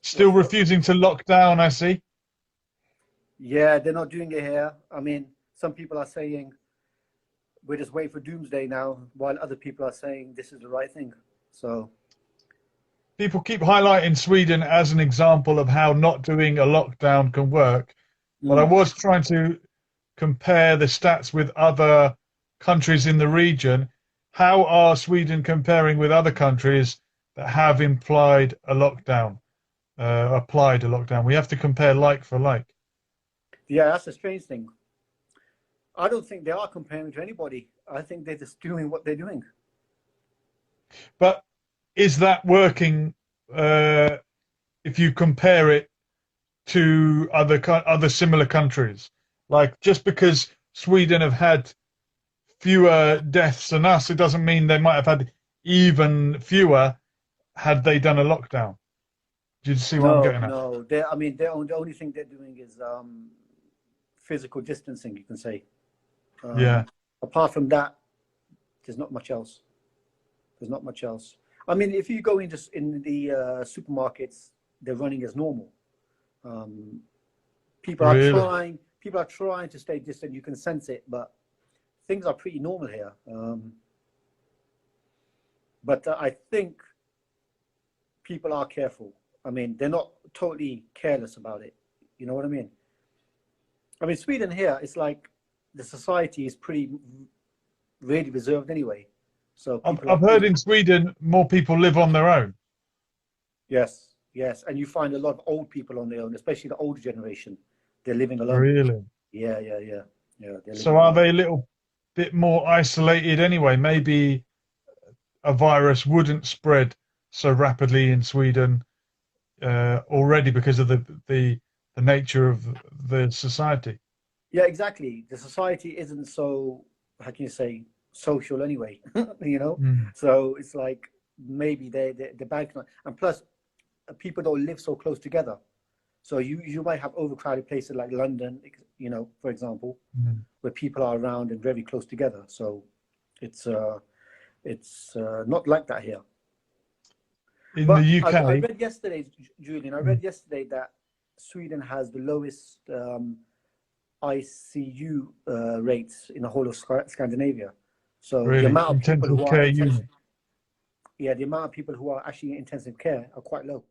Still refusing to lock down, I see. Yeah, they're not doing it here. I mean, some people are saying we're just waiting for doomsday now, while other people are saying this is the right thing. So People keep highlighting Sweden as an example of how not doing a lockdown can work. But I mm, was trying to compare the stats with other countries in the region. How are Sweden comparing with other countries that have applied a lockdown? We have to compare like for like. yeah, that's a strange thing. I don't think they are comparing to anybody. I think they're just doing what they're doing. But is that working uh, if you compare it to other similar countries? Like just because Sweden have had fewer deaths than us, it doesn't mean they might have had even fewer had they done a lockdown. Do you see what I'm No, getting at? no. I mean, the only thing they're doing is physical distancing, you can say. Yeah, Apart from that, there's not much else. There's not much else. I mean, if you go into in the supermarkets, they're running as normal. Um, people are really. trying. People are trying to stay distant. You can sense it, but things are pretty normal here. But I think people are careful. I mean, they're not totally careless about it. You know what I mean? I mean, Sweden here, it's like the society is pretty really reserved anyway. So people I've are, heard in Sweden more people live on their own. yes, yes. And you find a lot of old people on their own, especially the older generation. They're living alone. Really? Yeah, yeah, yeah. Yeah, they're So living are alone. they a little bit more isolated anyway? Maybe a virus wouldn't spread so rapidly in Sweden already because of the nature of the society. Yeah, exactly. The society isn't so, how can you say, social anyway, you know? Mm, So it's like maybe they're banking on, and plus people don't live so close together. So you might have overcrowded places like London, you know, for example, mm. where people are around and very close together. So it's not like that here. In the But I UK, read yesterday, Julian, I mm, read yesterday that Sweden has the lowest ICU rates in the whole of Scandinavia. So the really, amount of people intensive who are care unit. yeah, the amount of people who are actually in intensive care are quite low.